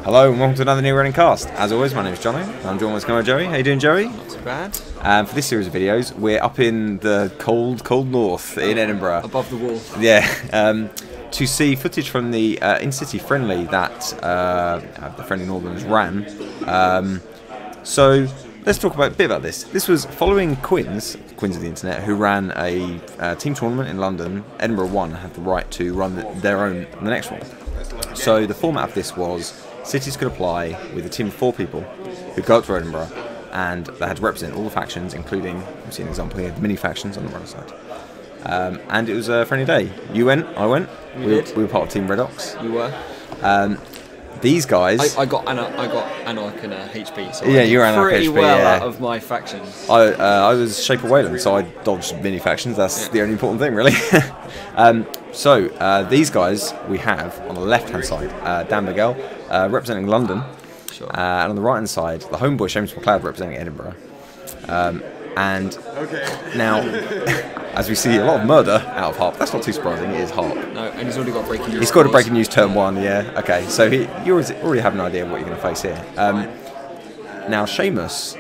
Hello and welcome to another new running cast. As always, my name is Johno. I'm Johno and Joey. How you doing, Joey? Not too bad. For this series of videos, we're up in the cold north in Edinburgh. Above the wall. Yeah. To see footage from the Intercity Friendly that the Friendly Northerns ran. So let's talk a bit about this. This was following Quins of the Internet, who ran a team tournament in London. Edinburgh won, had the right to run the next one. So the format of this was cities could apply with a team of 4 people who'd go up to Edinburgh, and they had to represent all the factions, including, you see an example here, the mini factions on the runner side. And it was a friendly day. You went, I went. We were part of Team Redox. You were. These guys. I got Anarch and HP. So yeah, you were Anarch pretty HP, well yeah. out of my factions. I was Shape of Wayland, so I dodged mini factions. That's the only important thing, really. So these guys we have on the left-hand side, Dan Bergel, representing London, Sure. and on the right-hand side, the homeboy Seamus Macleod representing Edinburgh. And now, as we see a lot of murder out of Haarp, that's not too surprising. It is Haarp. No, and he's already got breaking news. He's got a breaking news turn 1, yeah. Okay, so you already have an idea of what you're going to face here. Now, Seamus,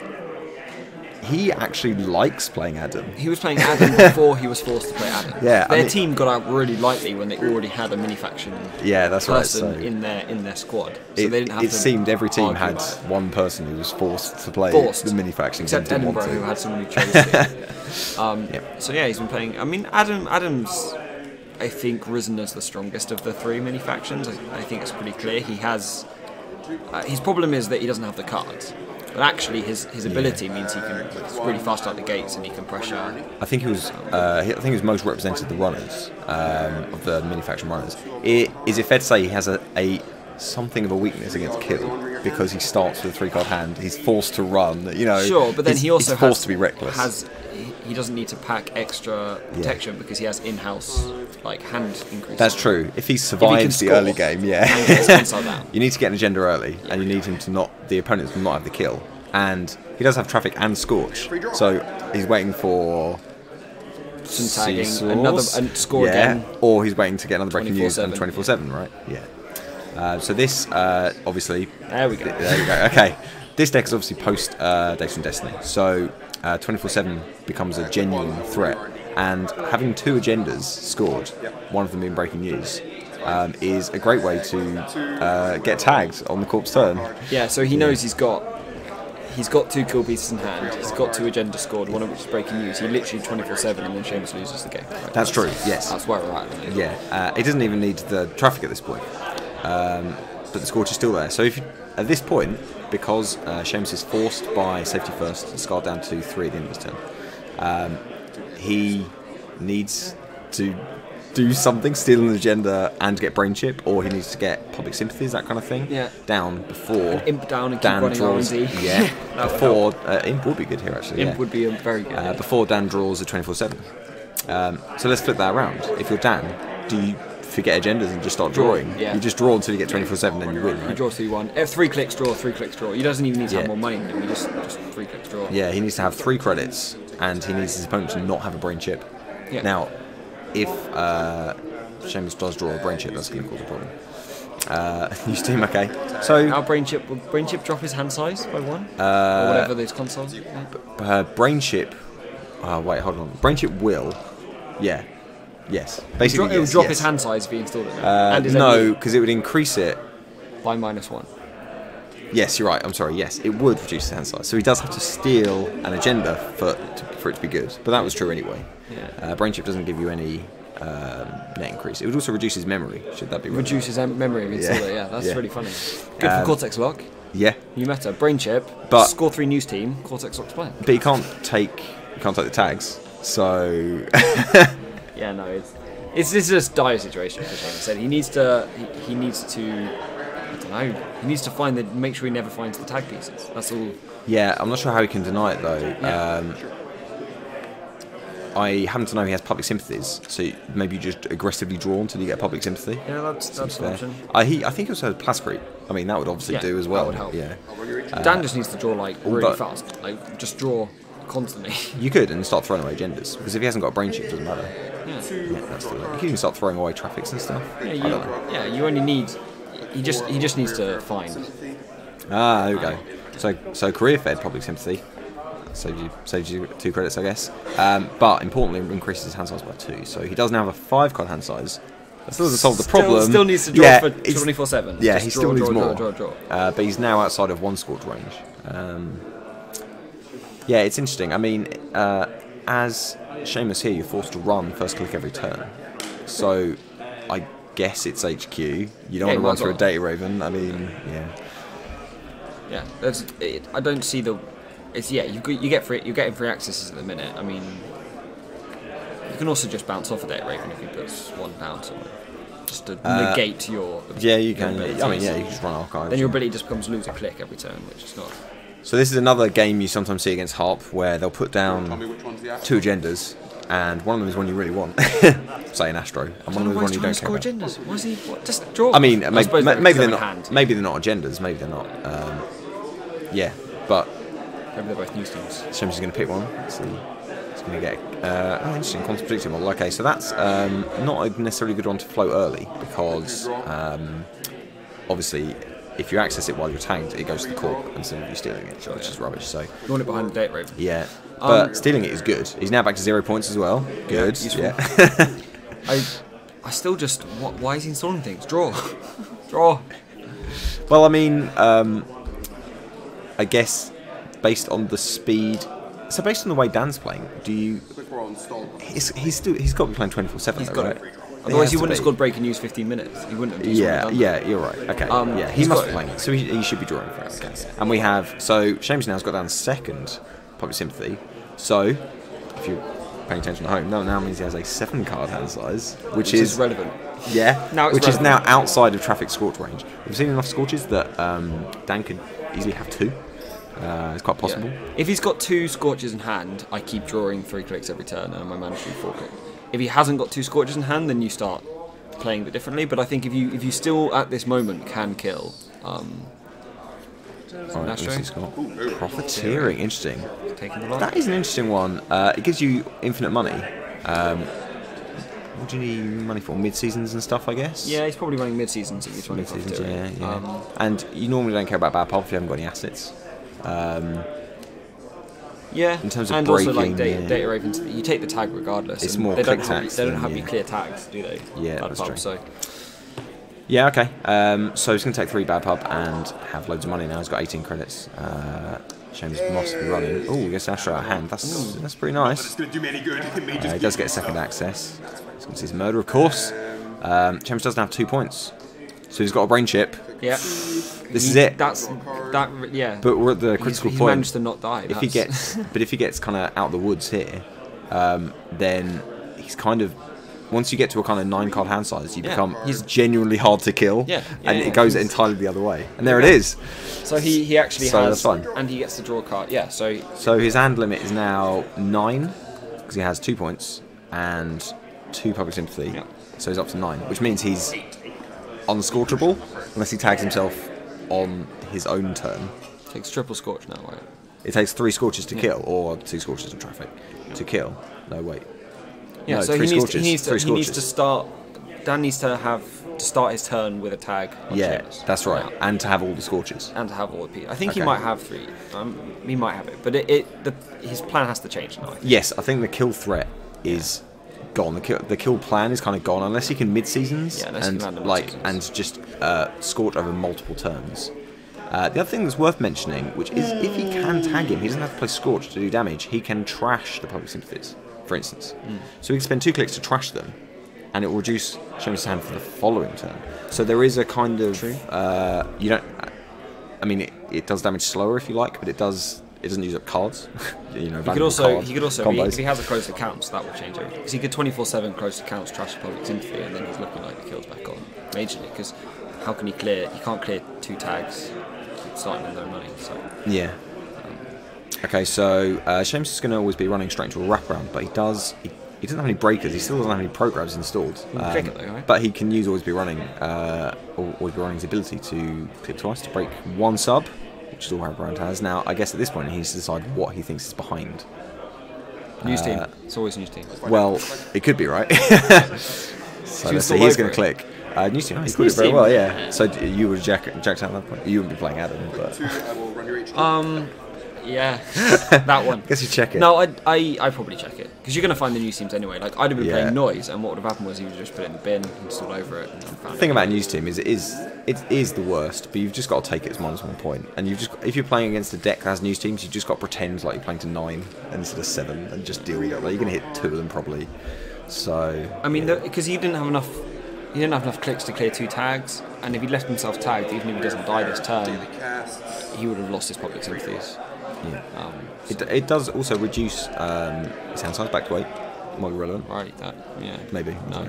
he actually likes playing Adam. He was playing Adam before he was forced to play Adam. Yeah, their team got out really lightly when they already had a mini faction. Yeah, that's right. Person in their squad, so they didn't have it seemed every team had one person who was forced to play the mini faction. Except Edinburgh, who had someone who chose it. So yeah, he's been playing. I mean, Adam's, I think, risen as the strongest of the 3 mini factions. I think it's pretty clear. He has. His problem is that he doesn't have the cards. But actually, his ability means he's really fast out the gates and he can pressure. I think he was most represented the runners of the mini faction runners. Is it fair to say he has a something of a weakness against kill because he starts with a 3-card hand? He's forced to run. You know. Sure, but then he also he's forced to be reckless. He doesn't need to pack extra protection because he has in-house hand increase. That's true. If he survives the early game, and gets down. You need to get an agenda early, and you need him to the opponent to not have the kill. And he does have traffic and scorch, so he's waiting for some tagging, another score again, or he's waiting to get another breaking news and 24/7, right? Yeah. So this obviously. There we go. There we go. Okay. This deck is obviously post Days from Destiny, so 24/7 becomes a genuine threat, and having 2 agendas scored, one of them being breaking news, is a great way to get tagged on the corpse turn. Yeah, so he knows he's got 2 kill pieces in hand, he's got 2 agendas scored, one of which is breaking news. He literally 24/7 and then Seamus loses the game. Right? That's true. Yes. That's where we're at. Really. Yeah. He doesn't even need the traffic at this point, but the scorch is still there. So at this point, because Seamus is forced by safety first and scarred down to 3 at the end of his turn, he needs to do something, steal an agenda and get brain chip, or he needs to get public sympathies, that kind of thing, down before an imp down and Dan keep running draws. R&D. Yeah, before imp would be good here actually. Imp would be very good. Before Dan draws a 24/7. So let's flip that around. If you're Dan, do you forget agendas and just start drawing? Yeah. You just draw until you get 24/7, then you win. Right? You draw 3-1. 3 clicks draw, 3 clicks draw. He doesn't even need to have more money than him. He just 3 clicks draw. Yeah, he needs to have 3 credits, and he needs his opponent to not have a brain chip. Yeah. Now, if Seamus does draw a brain chip, that's going to cause a problem. Use team, okay. So our brain chip drop his hand size by 1, or whatever those consoles. Brain chip. Wait, hold on. Brain chip will. Yeah. Yes. Basically, it would drop his hand size if he installed it. No, because it would increase it by -1. Yes, you're right. I'm sorry. Yes, it would reduce his hand size. So he does have to steal an agenda for it to be good. But that was true anyway. Yeah. Brain chip doesn't give you any net increase. It would also reduce his memory. Should that be relevant? Reduce his memory if install it. Yeah, that's really funny. Good for Cortex Lock. Yeah. New meta. Brain chip. But score 3 news team. Cortex Lock's playing. But you can't take the tags. So. Yeah, no, it's just a dire situation for Seamus. Said he needs to I don't know. He needs to make sure he never finds the tag pieces. That's all. Yeah, I'm not sure how he can deny it though. Yeah. I happen to know he has public sympathies, so maybe you just aggressively draw until you get public sympathy. Yeah, that's an option. I think he also has Plus Creep. I mean, that would obviously do as well. That would help. Yeah. Dan just needs to draw really fast. Just draw constantly. You could and start throwing away agendas, because if he hasn't got a brain chip, it doesn't matter. Yeah. Yeah, that's the. You can even start throwing away traffics and stuff. Yeah, you only need. he just needs to find. Ah, there we go. So career fed public sympathy. Saves you 2 credits, I guess. But importantly, increases his hand size by 2. So he does now have a 5 card hand size. That still doesn't solve the problem. Still needs to draw for 24/7. Yeah, just he draw, still needs more. Draw. But he's now outside of 1 scorch range. Yeah, it's interesting. I mean, as Seamus here, you're forced to run first click every turn. So I guess it's HQ. You don't want to run through a Data Raven. I mean, yeah. I don't see the. It's you get free. You're getting free accesses at the minute. I mean, you can also just bounce off a Data Raven if he puts 1 down somewhere, just to negate your. Yeah, you can. I mean, yeah, you can just run archives. Then your ability just becomes lose a click every turn, which is not. So this is another game you sometimes see against Haarp, where they'll put down 2 agendas, and one of them is one you really want, say an Astro, and one of them is one you don't care about. Agendas? What is he? Just draw. I mean, maybe they're not. Maybe they're not agendas. Maybe they're not. Yeah, but maybe they're both news teams. Seamus is going to pick one. Let's see. He's going to get interesting quantum predictive model. Okay, so that's not a necessarily good one to float early because obviously. If you access it while you're tagged, it goes to the corp instead of you stealing it, which is rubbish. So you want it behind the Data Raven. Yeah, but stealing it is good. He's now back to 0 points as well. Good. Yeah. I still just why is he installing things? Draw. Well, I mean, I guess based on the speed. So based on the way Dan's playing, do you? He's got to be playing 24/7. He's got right? Otherwise, he wouldn't have scored break and used 15 minutes. He wouldn't have. Yeah, you're right. Okay. Yeah, he must be playing. So he should be drawing for it. Okay. And we have Seamus now's got down 2nd public sympathy. So if you're paying attention at home, now means he has a 7 card hand size, which is relevant. Yeah. Which is now outside of traffic scorch range. We've seen enough scorches that Dan could easily have 2. It's quite possible. Yeah. If he's got 2 scorches in hand, I keep drawing 3 clicks every turn, and my mandatory 4 click. If he hasn't got 2 scorches in hand, then you start playing a bit differently. But I think if you still at this moment can kill, Profiteering, interesting. Taking the lot. That is an interesting one. It gives you infinite money. What do you need money for? Mid-seasons and stuff, I guess? Yeah, he's probably running mid-seasons at your 25. Yeah. And you normally don't care about bad pulp if you haven't got any assets. Yeah, in terms of and breaking, also like Data Ravens, you take the tag regardless. It's more they click don't tags. They don't have any clear tags, do they? Yeah, that's true. So. Yeah, okay. So he's going to take 3 bad pub and have loads of money now. He's got 18 credits. Seamus must be running. Oh, he gets Astro out of hand. That's pretty nice. He does get 2nd access. He's going to see his murder, of course. Seamus doesn't have 2 points. So he's got a brain chip. Yeah. This is it. Yeah. But we're at the critical point. He managed to not die. If he gets kind of out of the woods here, then he's kind of. Once you get to a kind of 9 card hand size, he's genuinely hard to kill. And it goes entirely the other way. And there it is. So he actually has, that's fine. And he gets to draw a card. Yeah. So his hand limit is now 9 because he has 2 points and 2 public sympathy. Yeah. So he's up to 9, which means he's unscorchable unless he tags himself on his own turn. Takes triple scorch now, right? It takes 3 scorches to kill, or 2 scorches in traffic to kill. No, wait. Yeah, no, so 3 he scorches. He needs to start. Dan needs to start his turn with a tag. Yeah, that's right, and to have all the scorches. And to have all the P. I think he might have 3. He might have it, but his plan has to change now. Yes, I think the kill threat is gone. The kill plan is kind of gone unless he can mid-seasons and just scorch over multiple turns. The other thing that's worth mentioning, which is if he can tag him, he doesn't have to play Scorch to do damage. He can trash the public sympathies, for instance. So he can spend 2 clicks to trash them, and it will reduce Seamus' hand for the following turn. So there is a kind of you don't. I mean, it does damage slower if you like, but it doesn't use up cards. He could also if he has a closed accounts, that will change everything. Because he could 24/7 closed accounts, trash the public sympathy, and then he's looking like the kills back on majorly. Because how can he clear? He can't clear 2 tags starting with no money. So yeah. Okay, so Seamus is going to always be running straight into a wraparound, but he doesn't have any breakers. He still doesn't have any programs installed. But he can use always be running his ability to click twice to break 1 sub, which is all wraparound has. Now, I guess at this point he needs to decide what he thinks is behind. News team. It's always news team. Well, it could be right. So let's say he's going to click. News team. Oh, you put it very well, yeah. So you would jacked out at that point. You wouldn't be playing Adam, but. Yeah, that one. Guess you check it. No, I probably check it because you're going to find the news teams anyway. Like I'd have been playing Noise, and what would have happened was he would just put it in the bin, install over it. And the thing about a news team is it is the worst, but you've just got to take it as -1 point. And if you're playing against a deck that has news teams, you've just got to pretend like you're playing to 9 instead of 7 and just deal with it. Like, you're going to hit 2 of them probably. So I mean, because he didn't have enough. He didn't have enough clicks to clear 2 tags, and if he left himself tagged, even if he doesn't die this turn, he would have lost his public sympathies. Yeah. It does also reduce his hand size back to 8. Might be relevant. Right, yeah. Maybe. No.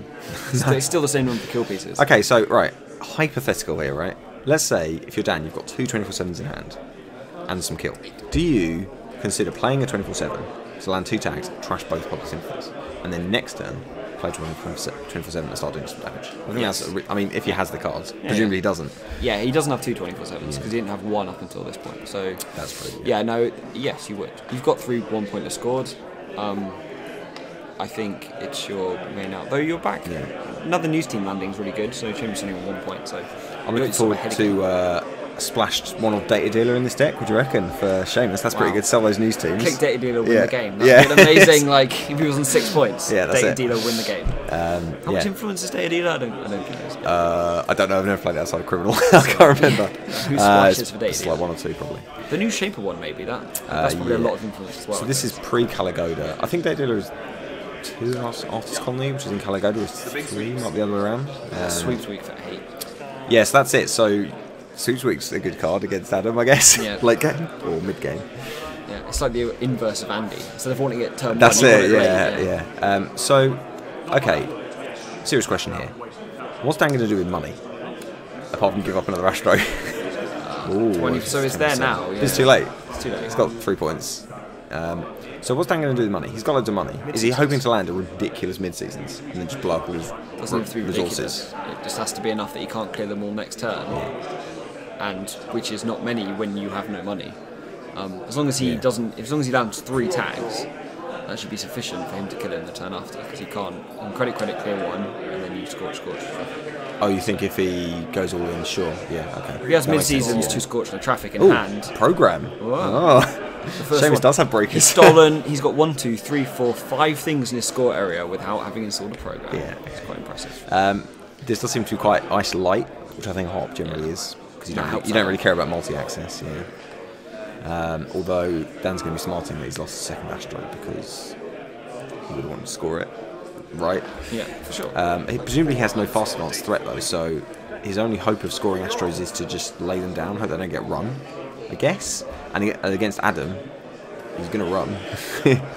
It's still the same number of kill pieces. Okay, so, right. Hypothetical here, right? Let's say, if you're Dan, you've got 2 24/7s in hand and some kill. Do you consider playing a 24/7 to land 2 tags, trash both public sympathies, and then next turn play 24/7 and start doing some damage? I think that's. I mean, if he has the cards, presumably he doesn't. Yeah, he doesn't have 2 24/7s because he didn't have 1 up until this point. So that's pretty. Yeah, no, yes, you would. You've got 3 1-pointless scored. I think it's your main out. Though you're back. Yeah. Another news team landing is really good. So Seamus only on 1 point. So I'm looking forward to. Splashed one-off data dealer in this deck. What do you reckon for Seamus? That's pretty good. Sell those news teams. Click data dealer, win the game. That'd be amazing. Like if he was on 6 points, data dealer win the game. How much influence is data dealer? I don't think I don't know. I've never played outside of criminal. I can't remember. Who splashes for data dealer? Like 1 or 2 probably. The new Shaper one maybe that's probably a lot of influence as well. So this is pre-Caligoda. I think data dealer is 2 Artist Colony, which is in Caligoda. Is 3, might be the other way around. Sweeps week for 8. Yes, that's it. So. Sweeps Week's a good card against Adam, I guess. Yeah. Late game or mid game. Yeah, it's like the inverse of Andy. Instead of wanting it turn 1, that's it. Yeah. So, okay. Serious question here. What's Dan going to do with money? Apart from give up another Astro. So it's there now. Yeah. It's too late. It's too late. He's got 3 points. So what's Dan going to do with money? He's got loads of money. Is he hoping to land a ridiculous mid-seasons and then just blow up all his resources? It just has to be enough that he can't clear them all next turn. And which is not many when you have no money. As long as he doesn't, as long as he lands 3 tags, that should be sufficient for him to kill it in the turn after. Because he can't credit clear 1 and then you scorch. Oh, you think if he goes all in, sure? Yeah, okay. If he has mid-seasons, 2 scorch and a traffic in hand. Program. Whoa. Seamus does have breakers. He's stolen. He's got 1, 2, 3, 4, 5 things in his score area without having installed a program. Yeah, it's quite impressive. This does seem to be quite ice light, which I think Haarp generally is. Because you don't really care about multi-access, although Dan's going to be smarting that he's lost the second Astro because he would want to score it, right? Yeah, for sure. Presumably he has no fast advance threat though, so his only hope of scoring Astros is to just lay them down, hope they don't get run, I guess. And against Adam, he's going to run.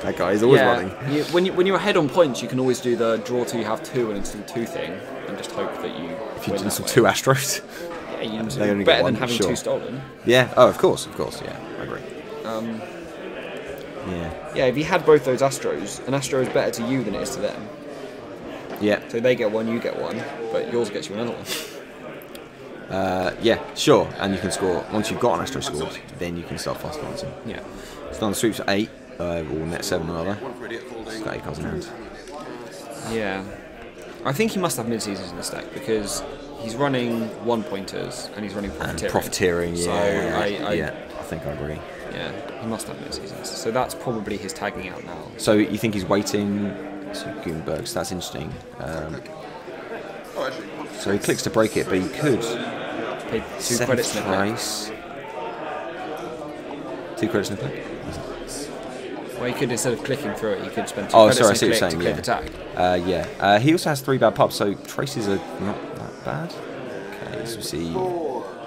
That guy is always running. When you're ahead on points, you can always do the draw till you have 2 and install 2 thing, and just hope that you. If you install 2 Astros. They only better than having 2 stolen. Yeah. Oh, of course. Yeah, I agree. Yeah. If you had both those Astros, an Astro is better to you than it is to them. Yeah. So they get 1, you get 1, but yours gets you another one. Yeah, sure. And you can score once you've got an Astro scored, then you can start fast advancing. Yeah. So on the sweeps at 8, or net 7 another. He's got 8 cards in hand. Yeah. I think he must have mid-seasons in this deck because he's running 1-pointers and he's running profiteering. So I think I agree. Yeah, he must have mid-seasons. So that's probably his tagging out now. So you think he's waiting to Gutenberg, so that's interesting. So he clicks to break it, but he could pay 2 credits in a price. 2 credits in a click? Well, he could, instead of clicking through it, he could spend 2 credits in a click to click the tag. He also has 3 bad pubs, so traces are not that bad. Okay, so we see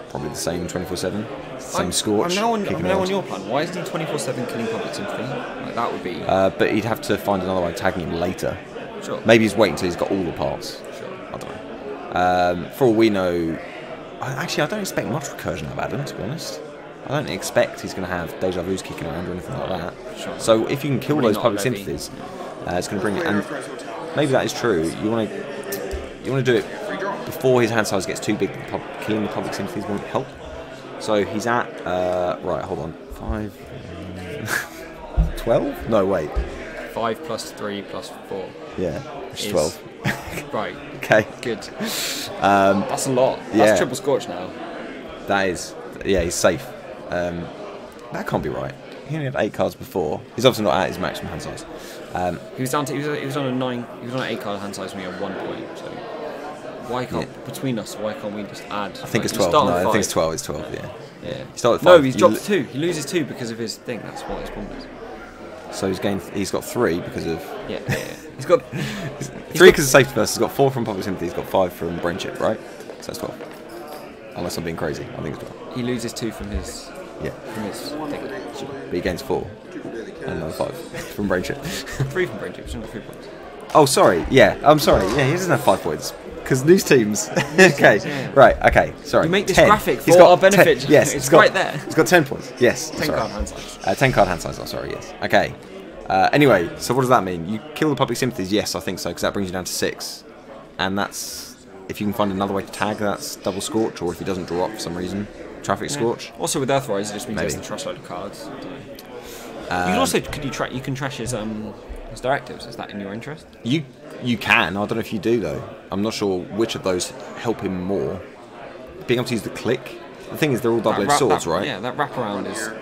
probably the same 24/7, same scorch. I'm now on your plan. Why isn't he 24/7 killing public sympathy? Like, that would be. But he'd have to find another way of tagging him later. Sure. Maybe he's waiting until he's got all the parts. Sure. I don't know. For all we know, I don't expect much recursion out of Adam, to be honest. I don't expect he's going to have deja vu's kicking around or anything like that. Sure. So if you can kill those public sympathies, it's going to bring it. And maybe that is true. You want to do it before his hand size gets too big. Killing the public sympathies won't help. So he's at right. Hold on, 5, 12? No, wait. 5 plus 3 plus 4. Yeah, it's 12. Right. Okay. Good. That's a lot. That's yeah. triple scorch now. That is, yeah, he's safe. That can't be right. He only had 8 cards before. He's obviously not at his maximum hand size. He was down to he was on a 9. He was on an 8 card hand size when he had 1 point. So why can't between us? Why can't we just add? I think it's 12. No, I think it's 12. It's 12. Yeah. Yeah. He started 5. No, he's dropped 2. He loses 2 because of his thing. That's what his problem is. So he's got 3 because of. Yeah. He's got 3 because of safety first. He's got 4 from public sympathy. He's got 5 from brain chip, right? So that's 12. Unless I'm being crazy, I think it's 12. He loses 2 from his. Yeah. From his thing. But he gains 4. And another 5 from brain chip. 3 from brain chip. He's only got 3 points. Oh, sorry. Yeah, I'm sorry. Yeah, he doesn't have 5 points. Because news teams. Okay. Yeah. Right, okay. Sorry. You make this 10. graphic for our benefit. 10. Yes, it's right there. He's got 10 points. Yes. 10 card hand size. 10 card hand size. Oh, sorry, yes. Okay. Anyway, so what does that mean? You kill the public sympathies? Yes, I think so, because that brings you down to 6. And that's, if you can find another way to tag, that's double scorch, or if he doesn't draw up for some reason, traffic scorch. Also with Earthrise, it just means he has to trash load of cards. You can also you can trash his directives. Is that in your interest? You can. I don't know if you do though. I'm not sure which of those help him more. Being able to use the click. The thing is, they're all double-edged swords, right? Yeah, that wraparound is. Okay.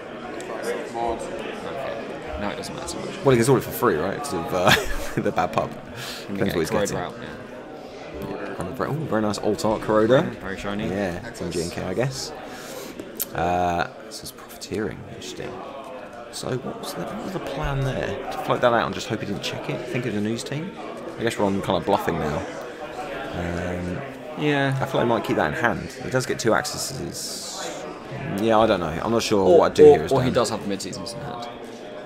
No, it doesn't matter so much. Well, he gets all it for free, right? Because of the bad pub. Depends what he's getting. Out, Oh, very nice alt-art Corroder. Very shiny. Yeah, it's on G&K, I guess. This is profiteering. Interesting. So what was the plan there? To float that out and just hope he didn't check it? Think of the news team? I guess we're on kind of bluffing now. Yeah. I feel like he might keep that in hand. He does get 2 accesses. Yeah, I don't know. I'm not sure what I'd do here. Or he does have mid-seasons in hand.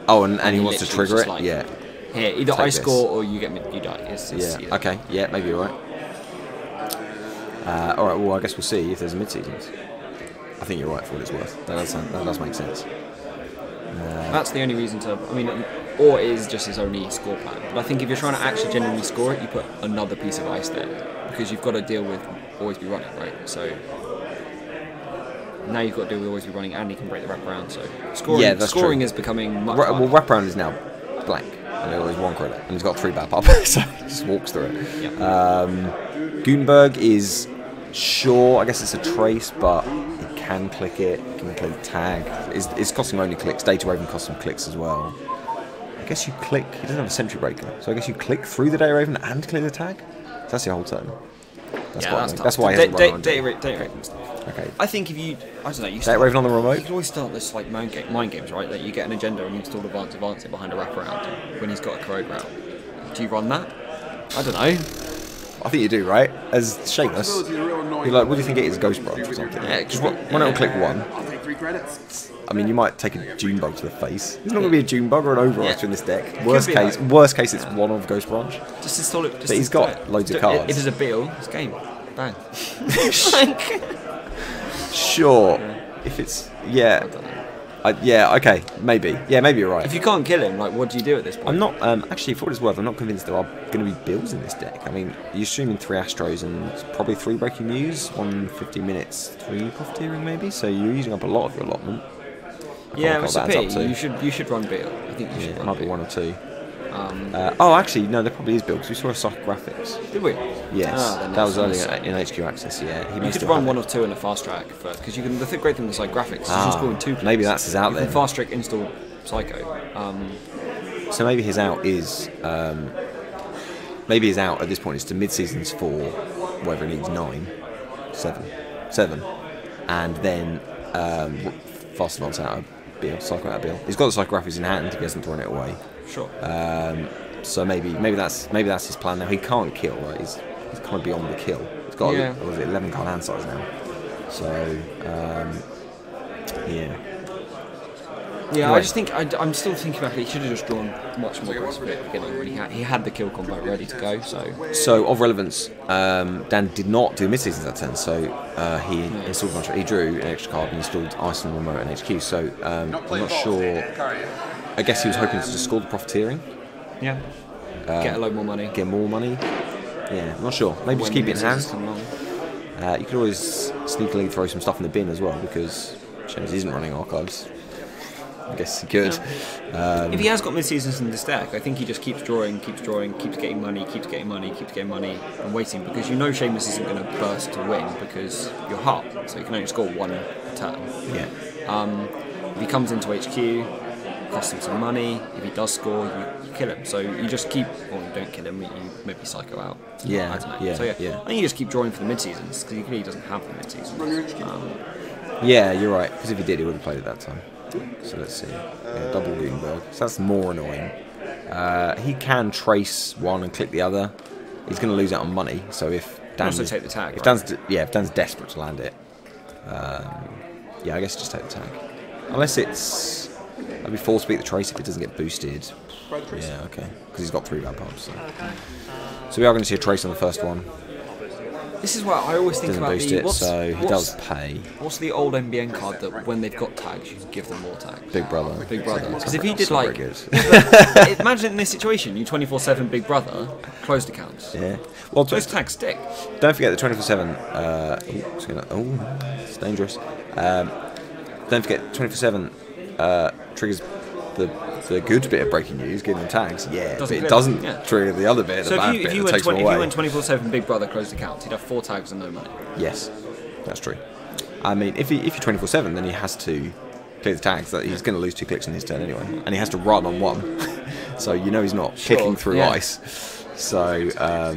Oh, and he wants to trigger it? Like, yeah. Here, either I score or you get you die. Yeah, okay. Yeah, maybe you're right. Alright, well, I guess we'll see if there's a mid-seasons. I think you're right for what it's worth. That does make sense. That's the only reason to. I mean, or it is just his only score plan. But I think if you're trying to actually genuinely score it, you put another piece of ice there because you've got to deal with always be running, right? So now you've got to deal with always be running, and he can break the wraparound. So scoring is becoming much. Well, wraparound is now blank, and there's 1 credit, and he's got 3 bad pop, so he just walks through it. Yeah. Gutenberg is sure. I guess it's a trace, but can click it, can click tag. It's costing only clicks. Data Raven costs some clicks as well. I guess you click. He doesn't have a Sentry Breaker, so I guess you click through the Data Raven and clear the tag. So that's your whole turn. That's why he hasn't run on Data Raven stuff. Okay. I think if you, I don't know, you Data Raven on the remote. You can always start this like mind games, right? That you get an agenda and you install advance it behind a wraparound when he's got a corrode route. Do you run that? I don't know. I think you do, right? As Seamus, you're like, what do you think it is, Ghost Branch or something? Yeah, just why not click 1? I mean, you might take a June Bug to the face. There's not going to be a June Bug or an Overwriter in this deck. Worst case, it's 1 of Ghost Branch. Just install it. But he's got loads of cards. If there's a Beetle, it's game. Bang. Sure. If it's I don't know. Yeah, okay, maybe. Yeah, maybe you're right. If you can't kill him, like, what do you do at this point? I'm not, actually, for what it's worth, I'm not convinced there are going to be builds in this deck. I mean, you're streaming 3 Astros and probably 3 Breaking News, 1 50 minutes, 3 Profiteering maybe, so you're using up a lot of your allotment. Yeah, it's a pity. You should run Beetle. I think you should run might be Beetle. 1 or 2. Oh, actually, no, there probably is builds. We saw a Psychographics. Did we? Yes, that was earlier in HQ Access, yeah. You could run 1 or 2 in a fast track first, because you can. The great thing with Psychographics is you're scoring 2 plays. Maybe that's his out there. You can fast track install Psycho. So maybe his out is. Maybe his out at this point is to mid seasons for whatever he needs 7, and then fast advance out of Beal, Psycho out of Beal. He's got the Psychographics in hand. He hasn't thrown it away. Sure. So maybe that's his plan now. He can't kill, right? He's kind of beyond the kill. He's got 11 card hand size now. So yeah. Yeah, anyway. I just think I'm still thinking about it. He should have just drawn much more aggressive at the beginning when he had the kill combo ready to go. So of relevance, Dan did not do mid seasons that turn. So he installed a bunch. He drew an extra card and installed Ice and Remote and HQ. So I'm not sure. I guess he was hoping to just score the profiteering. Yeah. Get a load more money. Get more money. Yeah, I'm not sure. Maybe just keep it in hand. You could always sneakily throw some stuff in the bin as well because Seamus isn't running archives. I guess he could. If he has got mid-seasons in this deck, I think he just keeps drawing, keeps getting money, and waiting, because you know Seamus isn't going to burst to win because you're Haarp, so you can only score one turn. Yeah. If he comes into HQ, costs him some money. If he does score, you kill him. So you just keep, or you don't kill him, you maybe psycho out. Yeah. I don't know. Yeah. So yeah. I think you just keep drawing for the mid-seasons, because he clearly doesn't have the mid-seasons. Yeah, you're right. Because if he did, he would have played it that time. So let's see. Yeah, double Gutenberg. So that's more annoying. He can trace one and click the other. He's going to lose out on money. So if Dan also take the tag. If Dan's desperate to land it, yeah, I guess just take the tag. Unless it's that'd be force beat the trace if it doesn't get boosted. Yeah, okay. Because he's got 3 bad pubs. So we are going to see a trace on the first one. This is what I always think about. Doesn't boost it, so he does pay. What's the old NBN card that when they've got tags, you can give them more tags? Big Brother. Big Brother. Because if he did like, imagine in this situation, you 24/7 Big Brother, closed accounts. Yeah. Well, those tags stick. Don't forget the 24/7. It's dangerous. Don't forget 24/7 triggers the good bit of breaking news, giving them tags. Yeah, but it doesn't trigger the other bit, the bad bit that takes them away. If you went 24/7 Big Brother closed accounts, he'd have 4 tags and no money. Yes, that's true. I mean, if you're 24/7, then he has to clear the tags. That he's going to lose 2 clicks in his turn anyway, and he has to run on 1. So you know he's not kicking through ice. So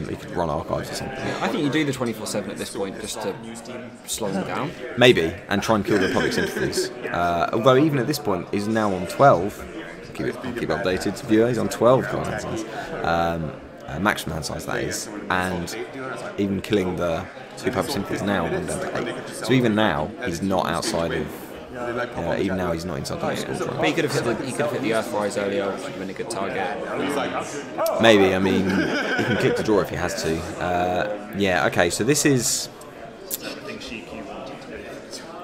he could run archives or something. I think you do the 24/7 at this point just to slow him down. Maybe, and try and kill the public sympathies. Although even at this point, he's now on 12. Keep updated, viewer. He's on 12 card hand size, maximum hand size that is, and even killing the 2 public sympathies now, down to 8. So even now, he's not outside of. Even now, he's not inside the score. But he could have hit the Earthrise earlier, which would have been a good target. Maybe. I mean, he can click to draw if he has to. Yeah. Okay. So this is.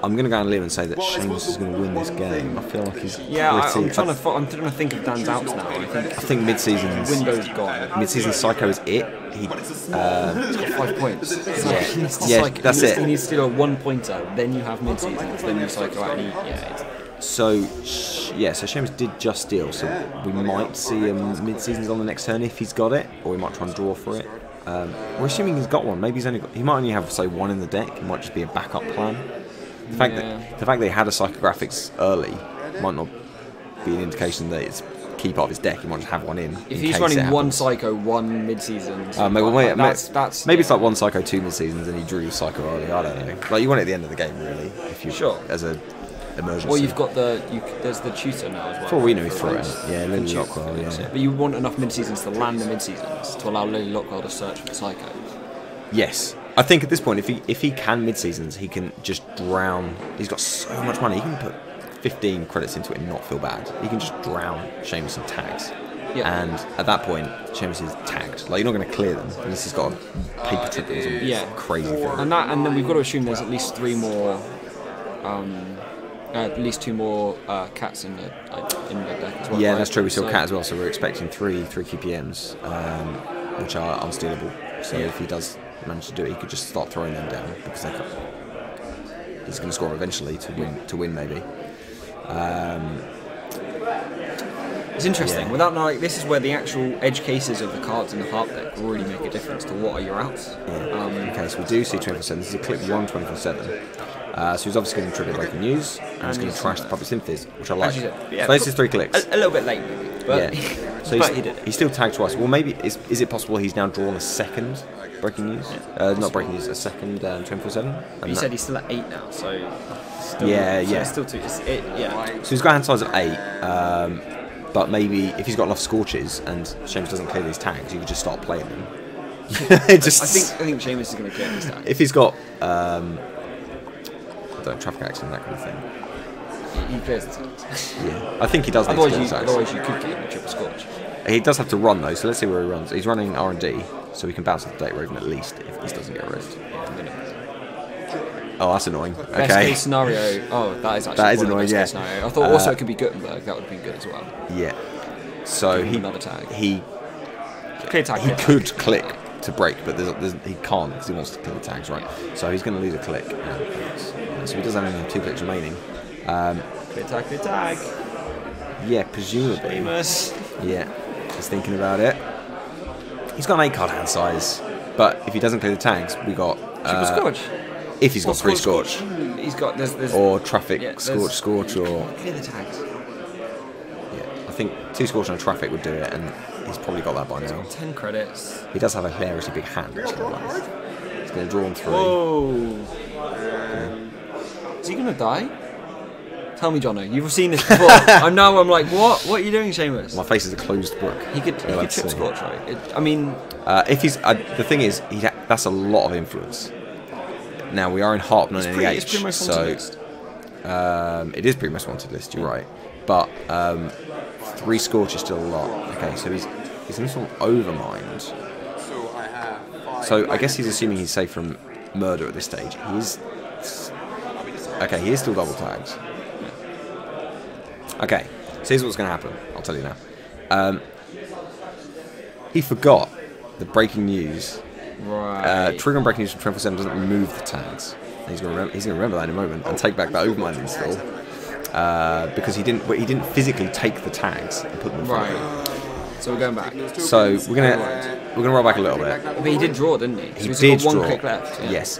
I'm going to go on a limb and say that Seamus is going to win this game. I feel like he's. Yeah, I'm trying to think of Dan's outs now. I think mid-season's window's gone. Mid-season Psycho is it. He's got 5 points. Yeah, that's it. He needs to do a 1-pointer. Then you have mid-seasons. Then you Psycho out. So Seamus did just steal. So we might see him mid-seasons on the next turn if he's got it, or we might try and draw for it. We're assuming he's got one. Maybe he might only have, say, 1 in the deck. It might just be a backup plan. The fact that they had a psychographics early might not be an indication that it's key part of his deck. He might just have one in. If he's running 1 Psycho, 1 mid-season, maybe it's like 1 Psycho, 2 mid-seasons, and he drew Psycho early. I don't know. Like you want it at the end of the game, really, if you as a emergency. Or you've got there's the tutor now as well. For all we know, he's through it. Yeah, Lily Lockwell. Yeah. But you want enough mid-seasons to land the mid-seasons to allow Lily Lockwell to search for Psycho. Yes. I think at this point, if he can mid-seasons, he can just drown. He's got so much money. He can put 15 credits into it and not feel bad. He can just drown Seamus in tags. Yeah. And at that point, Seamus is tagged. Like, you're not going to clear them unless he's got a paper triple or some crazy thing. And then we've got to assume there's at least 3 more, at least 2 more cats in the deck as well. Yeah, that's true. We saw cat as well, so we're expecting 3 QPMs, which are unstealable. So if he does manage to do it, he could just start throwing them down because he's going to score eventually to win maybe. It's interesting. Yeah. Without knowing, this is where the actual edge cases of the cards in the Haarp deck really make a difference to what are your outs. Yeah. Okay, so we do see 24/7. This is a clip 1 24/7. So he's obviously going to trigger breaking news and he's going to trash the public sympathies, which I like. So this is 3 clicks. A little bit late, maybe. But so he's still tagged twice. Well, maybe is it possible he's now drawn a second breaking news? Not breaking news, a second 24/7. You said he's still at 8 now, so. Still 2. So he's got a hand size of 8. But maybe if he's got enough scorches and Seamus doesn't clear these tags, you could just start playing them. I think Seamus is going to clear these tags. If he's got traffic accident, that kind of thing. He clears the tags. Yeah, I think he does. Otherwise, you could get a triple scorch. He does have to run though, so let's see where he runs. He's running R&D, so he can bounce off the data raven at least if this doesn't get erased. Oh, that's annoying. Okay. Best case scenario. Oh, that is annoying. Yeah. Scenario. I thought also it could be Gutenberg. That would have been good as well. Yeah. So another tag. He could click to break, but he can't because he wants to clear the tags, right? So he's going to lose a click. So he does have only 2 clicks remaining. Clear tag. Yeah, presumably. Seamus. Yeah, he's thinking about it. He's got an 8-card hand size, but if he doesn't clear the tags, we got... Triple Scorch. If he's got 3 Scorch. He's got... There's or Traffic, Scorch, or... Clear the tags. Yeah, I think 2 Scorch and a Traffic would do it, and he's probably got that by now. 10 credits. He does have a hilariously big hand, actually. He's going to draw on 3. Whoa. Is he going to die? Tell me, Johno. You've seen this before. I'm like, what? What are you doing, Seamus? My face is a closed book. He could chip Scorch, right? I mean... if he's... the thing is, that's a lot of influence. Now, we are in Haarp, not in the H, so... it is pretty most wanted list, you're right. But 3 Scorch is still a lot. Okay, so he's in some Overmind. So I guess he's assuming he's safe from murder at this stage. He is... Okay, he is still double tags. Okay, so here's what's going to happen. I'll tell you now. He forgot the breaking news. Right. Trigger on breaking news from 24/7 doesn't remove the tags. He's going to remember that in a moment and take back that Overmind install because he didn't physically take the tags and put them in front of him. So we're going back. So we're gonna roll back a little bit. But he did draw, didn't he? He So did he's got draw. 1 click left. Yeah. Yes.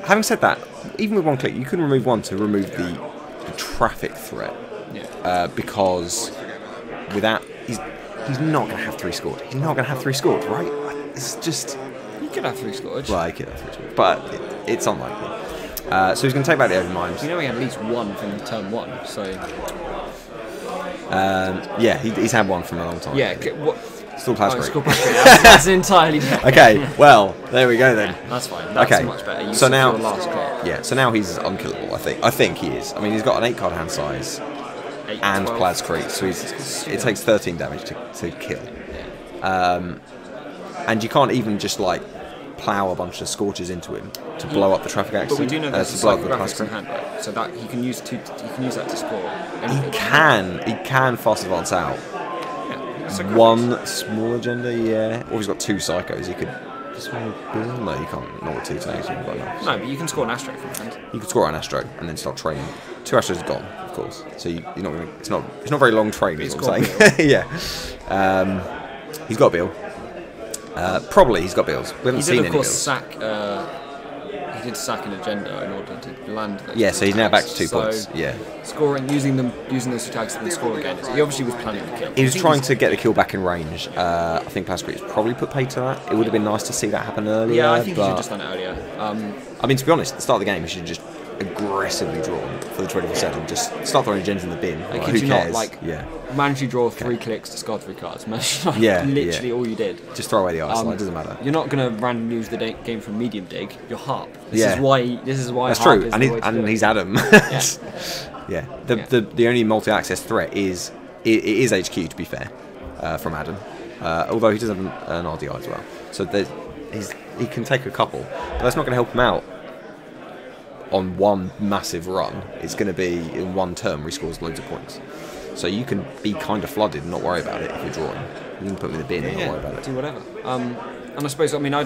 Having said that, even with 1 click, you can remove 1 to remove the traffic threat. Yeah. Because without he's not going to have 3 scored. He's not going to have 3 scored, right? It's just... He could have 3 scored. Well, he could have 3 scored, but it's unlikely. So he's going to take back the Overmind. You know he had at least 1 from turn 1, so... yeah, he's had 1 from a long time. Yeah, Still Plastic. That's entirely different. Okay, well, there we go then. That's fine. That's okay. much better. You so now, last click. Yeah, so now he's unkillable. I think he is. I mean, he's got an 8-card hand size and Plascrete, so it takes 13 damage to kill. And you can't even just like plow a bunch of Scorches into him to blow up the traffic accident. But we do know there's to blow up the graphics in hand, right? So that he can use that to score. He can fast advance out. Yeah, 1 small agenda, yeah. Or he's got 2 Psychos. He could. No, you can't. Not with 2 tags. You can no, but you can score an Astro from hand. You can score an Astro and then start training. 2 Astros are gone, of course. So you're not going to. It's not very long training. Is what I'm saying. Yeah. He's got Bill. Probably he's got Bills. We haven't seen any Bills. He did sack an agenda in order to land those. Yeah, so he's now back to 2 points. Yeah. Scoring, using those 2 tags to then score again. He obviously was planning to kill. He was trying to get the kill back in range. I think Plascrete's probably put pay to that. It would have been nice to see that happen earlier. Yeah, I think he should have just done it earlier. I mean, to be honest, at the start of the game, he should just aggressively drawn for the 24/7. Just start throwing gens in the bin. Like, who cares? Manage to draw 3 clicks, discard 3 cards. Literally all you did. Just throw away the arsenal. It doesn't matter. You're not going to randomly lose the game from medium dig. You're Haarp. This is why. That's Haarp true. Is and he's Adam. Yeah. The only multi-access threat is HQ, to be fair, from Adam. Although he does have an RDI as well, so he can take a couple, but that's not going to help him out on 1 massive run. It's going to be in 1 turn where he scores loads of points. So you can be kind of flooded and not worry about it if you're drawing. You can put him in the bin and not worry about it. Do whatever. And I suppose, I've never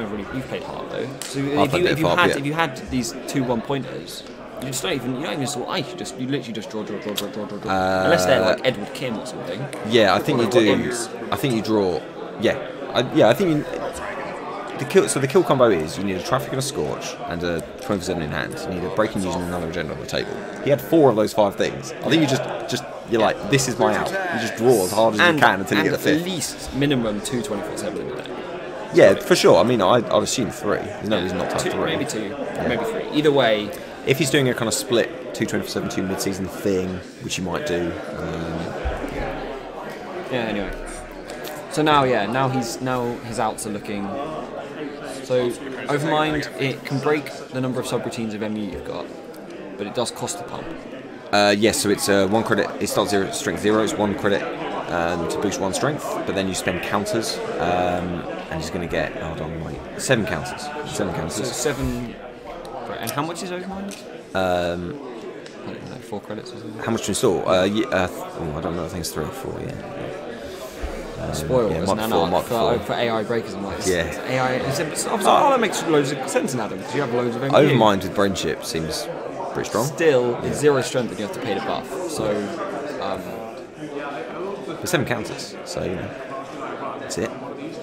really. You've played Haarp though. So if you had these 2 1-pointers, you don't even sort ice. You literally just draw. Unless they're like Edward Kim or something. Yeah, I think you do. I think you draw. Yeah, I think you. The kill combo is you need a Traffic and a Scorch and a 24/7 in hand. You need a Breaking News and another agenda on the table. He had 4 of those 5 things. I think you're like, this is my out. You just draw as hard as you can until you get the 5th. At least minimum 2 24/7 in the deck. Yeah, for sure. I mean, I'd assume 3. There's no reason not to have 3. Maybe 2, maybe 3. Either way. If he's doing a kind of split 2 24/7, 2 mid-season thing, which he might do. Anyway. So now his outs are looking. So Overmind, it can break the number of subroutines of MU you've got, but it does cost a pump. Yes, so it's 1 credit. It starts strength 0. It's 1 credit to boost 1 strength, but then you spend counters, and he's going to get 7 counters. 7 counters. So 7. Right, and how much is Overmind? I don't know, 4 credits or something. How much to install? I don't know. I think it's 3 or 4. Yeah. Spoil as an anarch for AI breakers. I'm like, AI. That makes loads of sense in Adam because you have loads of MU. Overmind with Brainship seems pretty strong. Still, it's 0 strength and you have to pay the buff. So with 7 counters, so you know, that's it.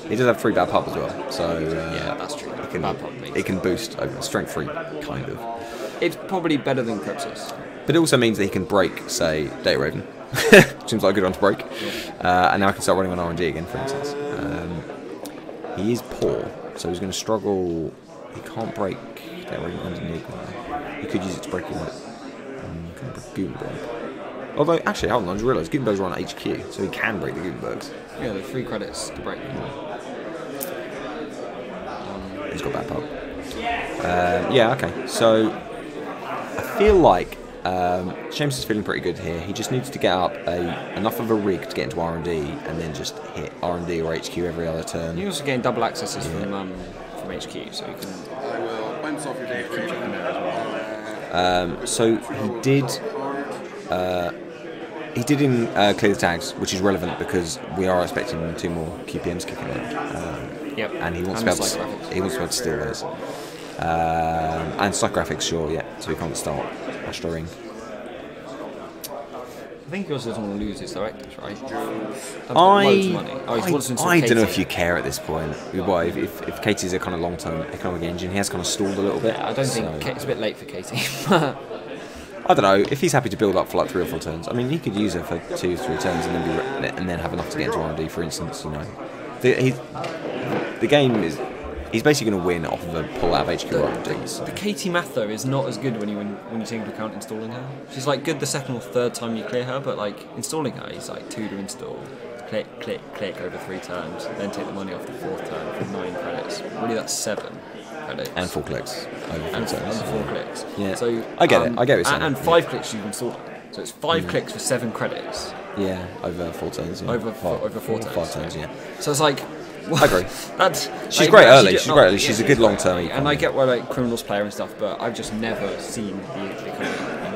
He does have 3 bad pub as well, so yeah, that's true. It can boost strength 3, kind of. It's probably better than Crypsis. But it also means that he can break, say, Data Raven. Seems like a good one to break. And now I can start running on R&D again, for instance. He is poor, so he's going to struggle. He can't break Data Raven underneath. He could use it to break it. Gutenberg. Although, actually, hold on, I just realised Gutenberg's on HQ, so he can break the Gutenbergs. Yeah, the 3 credits to break them. He's got bad pub. Yeah, okay. So, I feel like Seamus is feeling pretty good here. He just needs to get up enough of a rig to get into R&D, and then just hit R&D or HQ every other turn. You're also getting double accesses from HQ, so you can bounce off your day keep checking there as well. So he did in clear the tags, which is relevant because we are expecting 2 more QPMs kicking in. Yep. And he wants to be able to steal those. And stock graphics, sure, yeah. So we can't start Astroing. I think he also doesn't want to lose his directors, right? Loads of money. I don't know if you care at this point. Well, if Katie's a kind of long-term economic engine, he has kind of stalled a little bit. Yeah, I don't think it's a bit late for Katie. I don't know if he's happy to build up for like 3 or 4 turns. I mean, he could use her for 2 or 3 turns and then have enough to get into R&D, for instance. You know, the game is. He's basically going to win off of a pull out of HQ R&D. So. The KT math though is not as good when you take into account installing her. She's like good the 2nd or 3rd time you clear her, but like installing her, he's like 2 to install, click, click, click over 3 turns, then take the money off the 4th turn for 9 credits. Really, that's 7 credits. And 4 clicks over 4 turns. And 4 clicks. Yeah. So I get it. I get what you're saying. And 5 clicks you can install. So it's 5 clicks for 7 credits. Yeah, over 4 turns. Yeah. Over 4 turns. 5 turns. Yeah. So it's like. I agree. She's great early. She's a good long-term. And I get why like criminals player and stuff, but I've just never seen the kind of in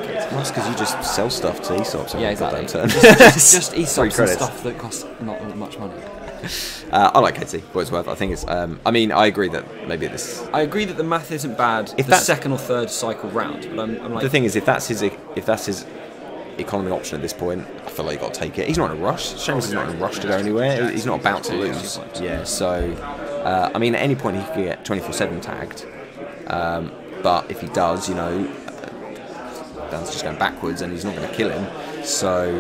Katie. That's because you just sell stuff to ESOPs. Yeah, exactly. just ESOPs and stuff that cost not much money. I like Katie. What it's worth. I think it's. I mean, I agree that maybe this. I agree that the math isn't bad. If the 2nd or 3rd cycle round, but I'm like. The thing is, if that's his economy option at this point, I feel like you've got to take it. He's not in a rush. Seamus is not in a rush to go anywhere. He's not about to lose. Yeah, so I mean, at any point he could get 24/7 tagged. But if he does, you know, Dan's just going backwards, and he's not going to kill him. So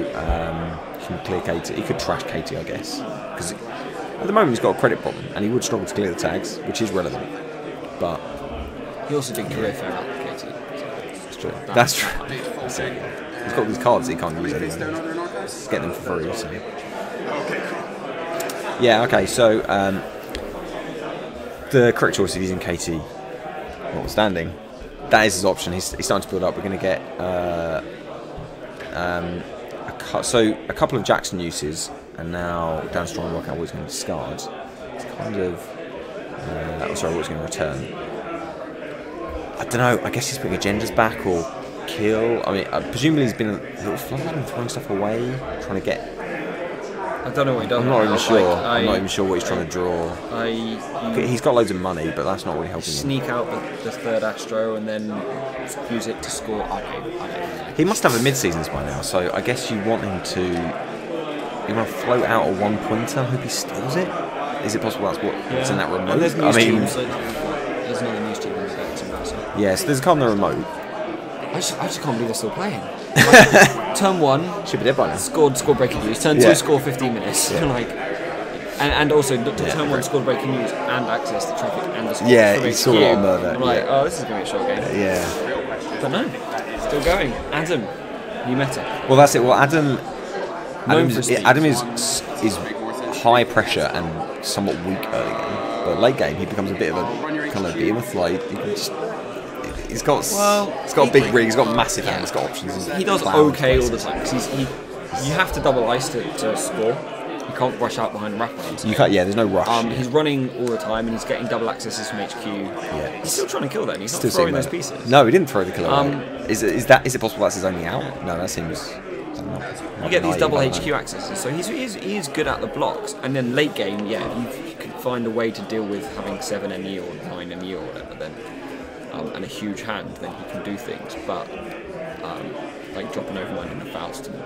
he can clear Katie. He could trash Katie, I guess, because at the moment he's got a credit problem, and he would struggle to clear the tags, which is relevant. But he also did career fair out with Katie. That's true. That's true. He's got these cards that he can't use anyway. Just get them for free. So. Yeah, okay, so the correct choice of using Katie, notwithstanding, that is his option. He's starting to build up. We're going to get a couple of Jackson uses, and now Dan's trying to work out what he's going to discard. It's kind of... what he's going to return. I don't know, I guess he's putting agendas back, or kill. I mean, presumably he's been a little flustered and throwing stuff away, trying to get. I don't know what he does. I'm not even sure. I'm not even sure what he's trying to draw. He's got loads of money, but that's not really helping him. Sneak out the 3rd Astro and then use it to score. I don't know. He must have a mid-seasons by now, so I guess you want him to. You want to float out a 1-pointer. I hope he steals it. Is it possible that's what's in that remote? And there's news teams, there's another news team in there. Yes, there's a card in the remote. I just can't believe they're still playing. Like, turn 1 should be dead by now. Scored breaking news. Turn 2 score 15 minutes. Yeah. Like, and also turn 1 scored breaking news and access to traffic and the score. Yeah, he saw a lot of murder. I'm like, oh, this is going to be a short game. Yeah. But no, still going. Adam, new meta. Well, that's it. Well, Adam is high pressure and somewhat weak early game, but late game he becomes a bit of a kind of behemoth. Like he can just. He's got a big rig, he's got massive hand, he's got options. He does okay all the time, because you have to double ice to score. You can't rush out behind wraparounds. You can't, there's no rush. He's running all the time, and he's getting double accesses from HQ. Yeah. He's still trying to kill that, and he's not throwing those pieces. No, he didn't throw the killer away. Is it possible that's his only out? No, that seems... You get these double HQ accesses, so he is good at the blocks. And then late game, if you could find a way to deal with having 7 ME or 9 ME or whatever, then... and a huge hand, then he can do things. But like dropping overmind in the Faust and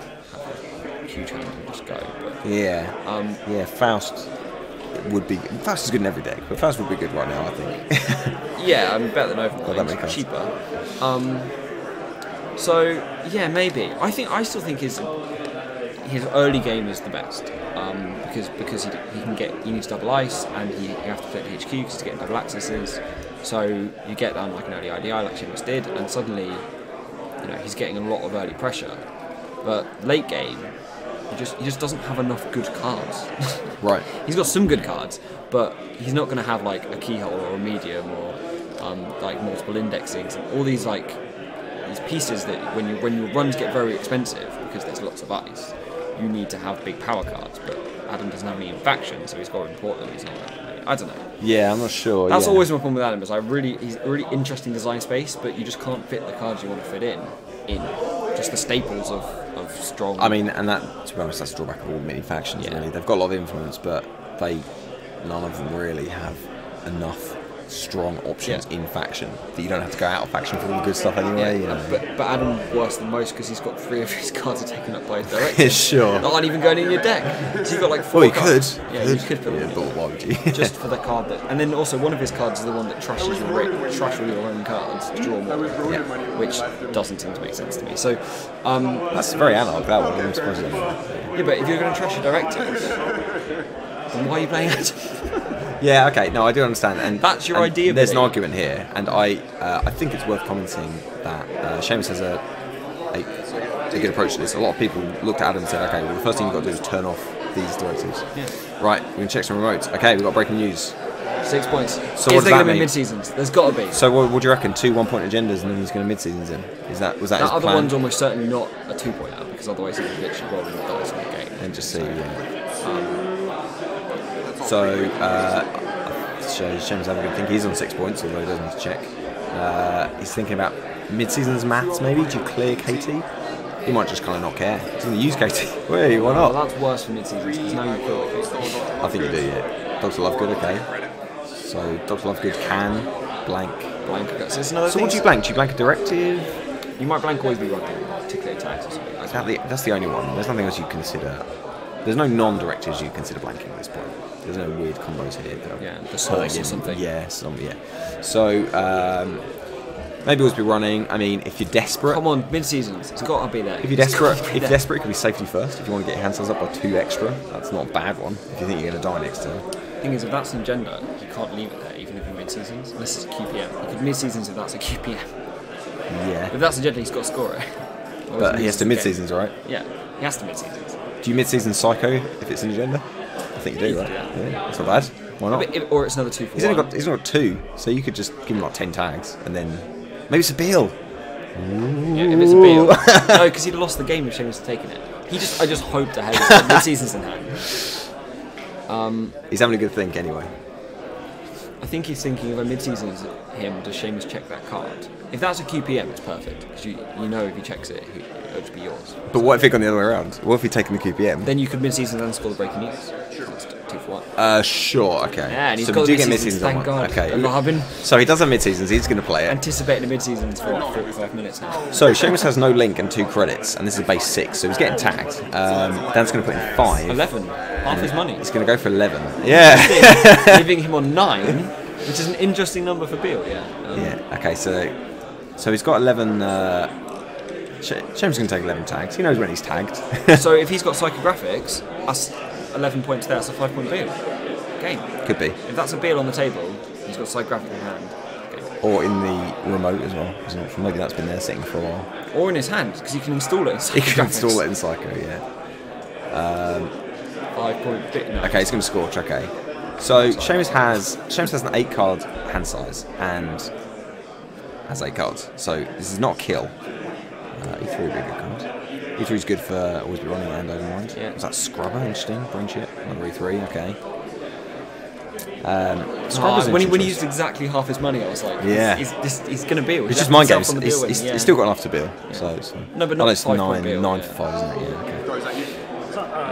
huge hand and just go. But, Yeah. Yeah, Faust would be... Faust is good in every deck, but Faust would be good right now, I think. yeah, I mean, better than Overmind. That Cheaper. So, yeah, maybe. I still think his early game is the best. Because he can get... He needs double ice, and you have to play the HQ because he's getting double accesses. So you get down like an early IDI like Seamus did, and suddenly, you know, he's getting a lot of early pressure. But late game, he just doesn't have enough good cards. Right. He's got some good cards, but he's not going to have like a keyhole or a medium or like multiple indexings and all these like these pieces that when your runs get very expensive because there's lots of ice, you need to have big power cards. But Adam doesn't have any in faction, so he's got to import them. He's not. I don't know. Yeah, I'm not sure. That's always my problem with Adam. Is he's a really interesting design space, but you just can't fit the cards you want to fit in just the staples of strong. I mean, and that, to be honest, that's the drawback of all mini factions. Really, they've got a lot of influence, but none of them really have enough strong options in faction that you don't have to go out of faction for all the good stuff anyway. Yeah, you know. But Adam's worse than most because he's got 3 of his cards are taken up by his director. Sure. That aren't even going in your deck. So you've got like 4 Well, cards. You could put them in. But why would you? Just for the card that, and then also one of his cards is the one that trashes your own cards to draw more, which doesn't seem to make sense to me. So that's very analog. That one, I'm surprised. Yeah, but if you're going to trash your directors, then why are you playing it? Yeah, okay, no, I do understand, and that's your idea. There's an argument here, and I think it's worth commenting that Seamus has a good approach to this. A lot of people looked at Adam and said, okay, well, the first thing you've got to do is turn off these directives. Yeah. Right, we're going to check some remotes. Okay, we've got breaking news. 6 points. So what does there that going to be mean? Mid-seasons? There's got to be. So what do you reckon? 2 1-point agendas, and then he's going to mid-seasons in? Was that his other plan? one's almost certainly not a 2-pointer because otherwise he's literally rolling the dice in the game. And just see, Seamus having a good think. He's on 6 points, although he doesn't need to check. He's thinking about mid-seasons maths, maybe. Do you clear KT? He might just kind of not care. He's going to use KT. Wait, why not? Well, that's worse for mid-seasons because now you feel like I think you do, yeah. Dr. Lovegood, okay. So Dr. Lovegood can blank. So it's another thing. What do you blank? Do you blank a directive? You might blank always be running particular attacks or something. That's the only one. There's nothing else you consider. There's no non-directives you consider blanking at this point. There's no weird combos here. The source or something. Yeah, So maybe always be running. I mean, if you're desperate. Come on, mid-seasons. It's got to be there. If you're desperate, it could be safety first. If you want to get your hand size up by 2 extra, that's not a bad one. If you think you're going to die next turn. The thing is, if that's an agenda, you can't leave it there, even if you're mid-seasons, unless it's a QPM. You could mid-seasons if that's a QPM. Yeah. If that's an agenda, he's got to score it. But he has to mid-seasons, right? Yeah, he has to mid-seasons. Do you mid-season Psycho if it's an agenda? I think you do, right? Yeah, that's not bad. Why not? Or it's another 2 for he's only got 2, so you could just give him like 10 tags, and then maybe it's a Beal. Yeah, if it's a Beal. No, because he'd lost the game if Seamus had taken it. I just hope to have mid-seasons in hand. He's having a good think anyway. I think he's thinking if a mid-seasons him, does Seamus check that card? If that's a QPM, it's perfect, because you know if he checks it, it'll just be yours. But what if it gone the other way around? What if he'd taken the QPM? Then you could mid-seasons and score the breaking news. That's 2 for 1. Sure, okay. Yeah, and he's so got we do the get mid-seasons, thank God. Okay. I've been so he does have mid-seasons, he's going to play it. anticipating the mid-seasons for 45 minutes now. So Seamus has no link and 2 credits, and this is base 6, so he's getting tagged. Dan's going to put in 5. 11. Half his money. He's going to go for 11. Yeah. Leaving him on 9, which is an interesting number for Beal, yeah, okay, so he's got 11... Seamus is going to take 11 tags. He knows when he's tagged. So if he's got psychographics, that's 11 points there, that's a 5-point Beal. Game. Could be. If that's a Beal on the table, he's got psychographic in hand. Or in the remote as well. Isn't it? Maybe that's been there sitting for a while. Or in his hand, because he can install it in psychographics. He can install it in Psycho, yeah. 5-point bit. No. Okay, he's going to scorch, okay. So Seamus has an 8-card hand size and has 8 cards. So this is not a kill. E3 would be a good card. E3 is good for always be running and Overmind. Yeah. Was that Scrubber? Interesting. Brain shit. Another E3, okay. Scrubber's when he used exactly half his money, I was like, yeah. he's going to Beal. It's just mind games. He's still got enough to Beal. Yeah. So. No, but not it's 5-point Beal. 9 for 5, isn't it? Yeah, okay.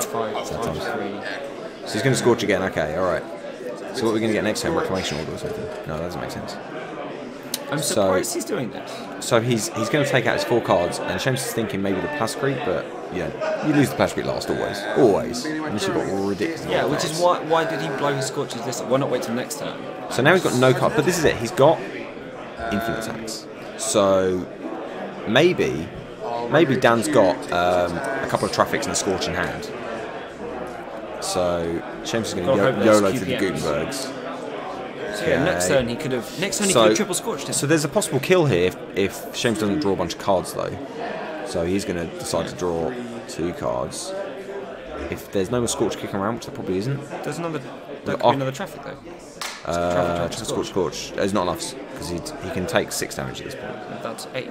5, 3. So he's going to scorch again, okay, alright. So what are we going to get next time? Reclamation order or something? No, that doesn't make sense. I'm surprised he's doing this. So he's going to take out his 4 cards, and Seamus is thinking maybe the Plascrete, but yeah, you lose the Plascrete last always. Unless you've got ridiculous. Yeah, which is why did he blow his Scorches this time? Why not wait till next turn? So now he's got no card, but this is it. He's got infinite attacks. So maybe Dan's got a couple of traffics and a Scorch in hand. So Seamus is going to YOLO to the Gutenbergs. So yeah, next turn he could have triple scorched him. So there's a possible kill here if Seamus doesn't draw a bunch of cards though. So he's going to decide to draw 2 cards. If there's no more Scorch kicking around, which there probably isn't. There's another traffic though. Scorch. There's not enough because he can take 6 damage at this point. That's 8.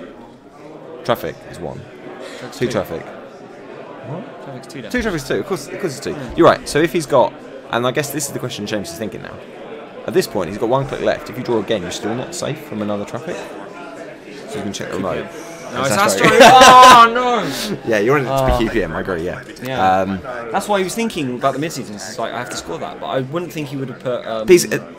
Traffic is 1. 2 traffic. What? Traffic's 2 damage. 2 traffic's 2. Of course it's 2. Yeah. You're right. So if he's got, and I guess this is the question Seamus is thinking now. At this point, he's got 1 click left. If you draw again, you're still not safe from another traffic. So you can check the remote. No, it's Astro. Oh no! Yeah, you want it to be QPM. I agree. Yeah. That's why he was thinking about the mid-season. It's like I have to score that, but I wouldn't think he would have put.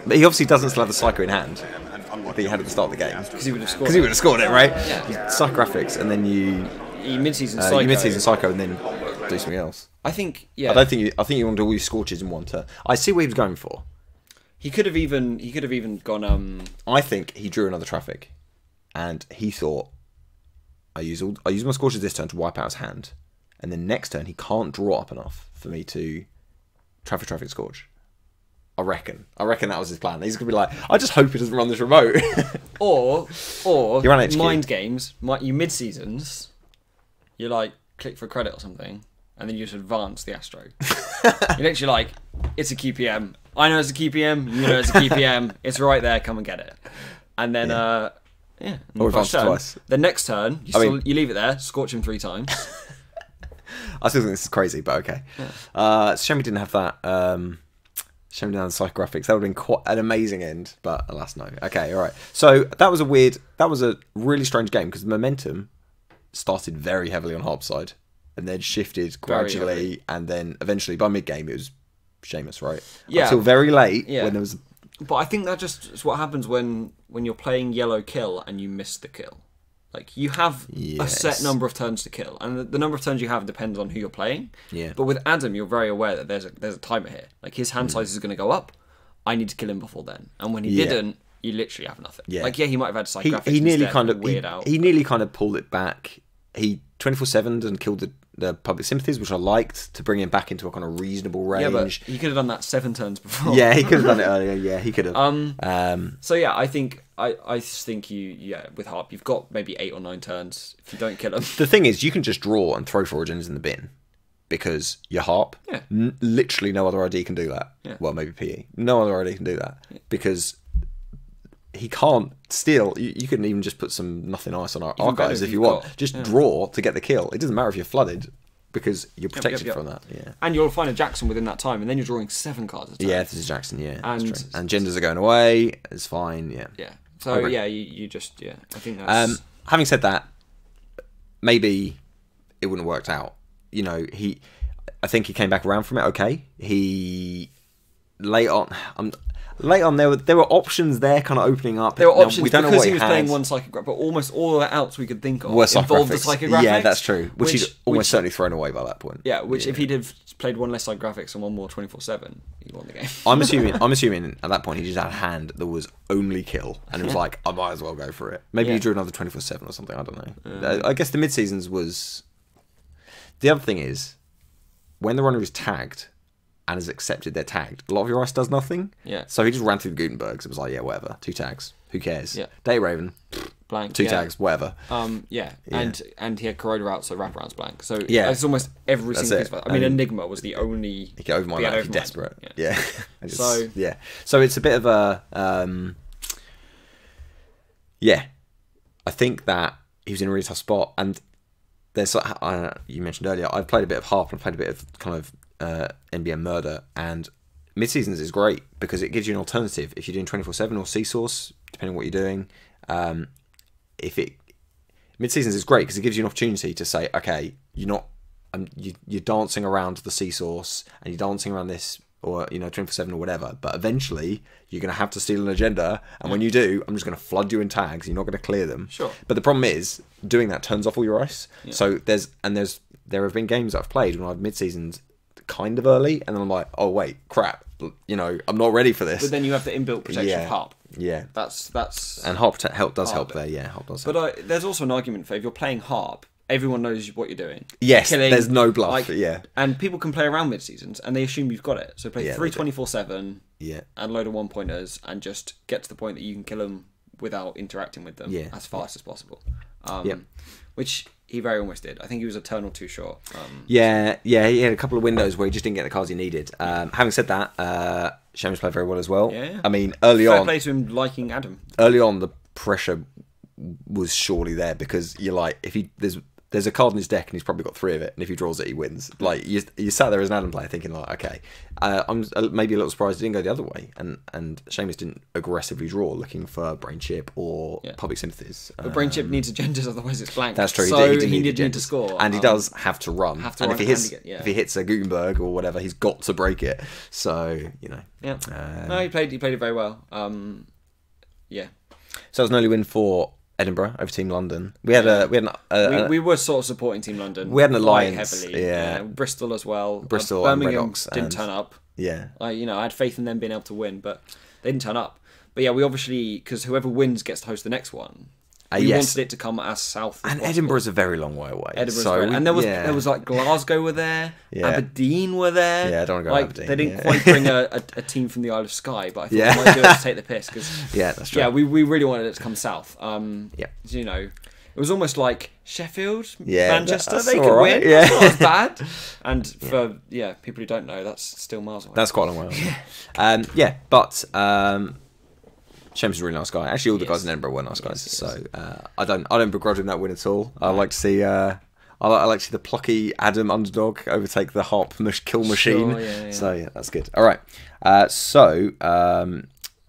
But he obviously doesn't still have the Psycho in hand that he had at the start of the game. Because he would have scored. It, right? Yeah. You Psychographics, and then you mid-season Psycho. You mid-season Psycho, and then do something else. I think. Yeah. I think you want to do all your Scorches in one turn. I see what he was going for. He could have even gone. I think he drew another traffic, and he thought, I use my Scorches this turn to wipe out his hand, and then next turn he can't draw up enough for me to traffic Scorch. I reckon that was his plan. He's gonna be like, I just hope he doesn't run this remote. or you run mind games. You mid seasons, you like click for credit or something, and then you just advance the Astro. You're literally like, it's a QPM. I know it's a QPM. You know it's a QPM. It's right there. Come and get it. And then, or advance twice. The next turn, you leave it there. Scorch him 3 times. I still think this is crazy, but okay. Yeah. Shame we didn't have that. Shame we didn't have the psychographics. That would have been quite an amazing end, but alas, no. Okay, all right. So that was a really strange game because the momentum started very heavily on Haarp's side and then shifted gradually, and then eventually by mid game it was Seamus, right? Yeah. Until very late when there was. But I think that just is what happens when you're playing yellow kill and you miss the kill. Like, you have a set number of turns to kill, and the number of turns you have depends on who you're playing. Yeah. But with Adam, you're very aware that there's a timer here. Like, his hand size is going to go up. I need to kill him before then. And when he didn't, you literally have nothing. Yeah. Like, he might have had psychographics he nearly kind of weird out. He nearly kind of pulled it back. He 24/7'd and killed the public sympathies, which I liked, to bring him back into a kind of reasonable range. Yeah, but he could have done that 7 turns before. Yeah, he could have done it earlier. Yeah, he could have. So yeah, I think with Haarp, you've got maybe 8 or 9 turns if you don't kill him. The thing is, you can just draw and throw 4 Origins in the bin because you're Haarp. Yeah. Literally no other ID can do that. Yeah. Well, maybe PE. No other ID can do that because he can't steal. You can even just put some nothing ice on our archives if you want. Just draw to get the kill. It doesn't matter if you're flooded because you're protected from that. Yeah. And you'll find a Jackson within that time, and then you're drawing 7 cards at a time. Yeah, this is Jackson. Yeah, and genders are going away. It's fine. Yeah. Yeah. So yeah, you just I think that's. Having said that, maybe it wouldn't have worked out. You know, I think he came back around from it. Okay, late on, there were options there, kind of opening up. There were options we don't know because what he was playing one psychograph, but almost all the outs we could think of were involved the psychographics. Yeah, that's true. Which he'd almost certainly thrown away by that point. Yeah, if he'd have played one less psychographics and one more 24/7, he won the game. I'm assuming at that point he just had a hand that was only kill, and it was like, I might as well go for it. Maybe he drew another 24/7 or something. I don't know. I guess the mid seasons was. The other thing is, when the runner is tagged and has accepted they're tagged, a lot of your ice does nothing. Yeah. So he just ran through the Gutenbergs. It was like, yeah, whatever. 2 tags. Who cares? Yeah. Day Raven. Blank. 2 tags. Whatever. Yeah. And he had Corroder out, so wraparound's blank. So yeah, it's almost every single piece. I mean, Enigma was the only. He could overmind that if you're desperate. Yeah. So yeah. So it's a bit of a. Yeah. I think that he was in a really tough spot, and there's. You mentioned earlier, I've played a bit of Haarp and I've played a bit of kind of. NBM Murder, and mid-seasons is great because it gives you an alternative if you're doing 24/7 or C-Source, depending on what you're doing. Mid-seasons is great because it gives you an opportunity to say, okay, you're not you're dancing around the C-Source and you're dancing around this or 24/7 or whatever. But eventually, you're going to have to steal an agenda, and when you do, I'm just going to flood you in tags. You're not going to clear them. Sure. But the problem is, doing that turns off all your ice. Yeah. So there have been games that I've played when I've mid-seasoned kind of early, and then I'm like, oh wait, crap, I'm not ready for this. But then you have the inbuilt protection of Haarp. Yeah. That's and Haarp does help there. Yeah, Haarp does help. But there's also an argument for if you're playing Haarp, everyone knows what you're doing. Yes, Killing, there's no bluff. Yeah. And people can play around mid-seasons, and they assume you've got it. So play 3 24/7 and load of 1-pointers, and just get to the point that you can kill them without interacting with them as fast as possible. Which he very almost did. I think he was a turn or two short. He had a couple of windows where he just didn't get the cards he needed. Having said that, Seamus played very well as well. Yeah. I mean, early on... Fair play to him liking Adam. Early on, the pressure was surely there, because you're like, if there's a card in his deck and he's probably got 3 of it, and if he draws it, he wins. Like, you sat there as an Adam player thinking, like, okay, I'm maybe a little surprised it didn't go the other way, and Seamus didn't aggressively draw looking for brain chip or public sympathies. But brain chip needs agendas, otherwise it's blank. That's true. So he did need to score, and he does have to run. And if he hits a Gutenberg or whatever, he's got to break it. So no, he played it very well. So it was an early win for Edinburgh over Team London. We were sort of supporting Team London. We had an alliance, heavily. Bristol as well. Bristol, Birmingham and Red Ox didn't turn up. Yeah, I had faith in them being able to win, but they didn't turn up. But yeah, we obviously, because whoever wins gets to host the next one. We wanted it to come as south as possible. Edinburgh's a very long way away. And there was like Glasgow were there, Aberdeen were there. Yeah, I don't want to go to Aberdeen. They didn't quite bring a team from the Isle of Skye, but I thought they might do it to take the piss. Cause, that's true. Yeah, we really wanted it to come south. It was almost like Sheffield, Manchester, they could win. Yeah. That's not as bad. And for people who don't know, that's still miles away. That's quite a long way away. But Seamus is a really nice guy. Actually, all the guys in Edinburgh were nice guys. So I don't begrudge him that win at all. I like to see I like to see the plucky Adam underdog overtake the Haarp kill machine. Sure, So that's good. All right.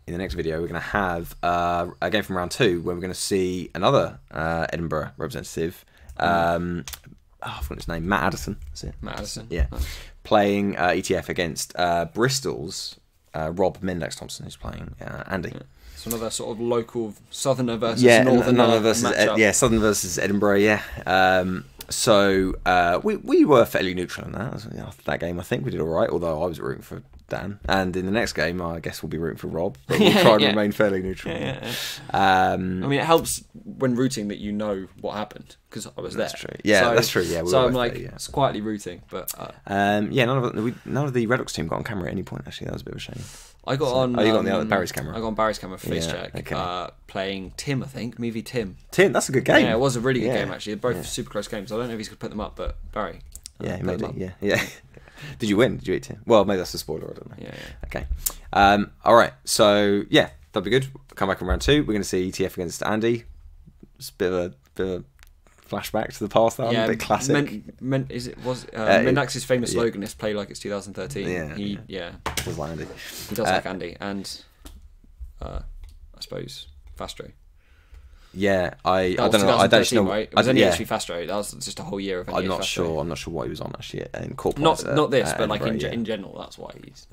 In the next video, we're going to have a game from round 2 where we're going to see another Edinburgh representative. I forgot his name. Matt Addison. That's it. Matt Addison. Yeah. Nice. Playing ETF against Bristol's Rob Mendax Thompson, who's playing Andy. Yeah. It's another sort of local southerner versus northerner versus Southern versus Edinburgh. Yeah. So we were fairly neutral in that. After that game, I think we did all right. Although I was rooting for Dan, and in the next game, I guess we'll be rooting for Rob. But we'll try and remain fairly neutral. I mean, it helps when rooting that you know what happened because I was there. That's true. Yeah, that's true. Yeah, so I'm like it's quietly rooting, but none of the Red Ox team got on camera at any point. Actually, that was a bit of a shame. I got on. You got on Barry's camera. I got on Barry's camera for face check. Playing Tim, I think. Movie Tim. Tim, that's a good game. Yeah, it was a really good game actually. They're both super close games. I don't know if he's could put them up, but Barry. Yeah, he made it. Yeah. Did you win? Did you beat Tim? Well, maybe that's a spoiler. I don't know. Yeah. Okay. All right. So that'll be good. Come back in round 2. We're going to see ETF against Andy. It's a bit of a flashback to the past. That one, a bit classic. Mendax's famous slogan is "Play like it's 2013." He does like Andy. He does like Andy, and I suppose Fastro. Yeah, I don't know. I don't know. Right? It was only HP Fastro. That was just a whole year of. I'm not sure what he was on actually in corporate. Not this, but like in general. That's why he's.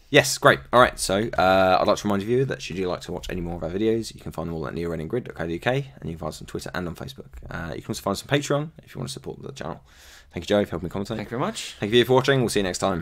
Yes, great. All right, so I'd like to remind you that should you like to watch any more of our videos, you can find them all at neoreadinggrid.co.uk, and you can find us on Twitter and on Facebook. You can also find us on Patreon if you want to support the channel. Thank you, Joey, for helping me commentate. Thank you very much. Thank you for watching. We'll see you next time.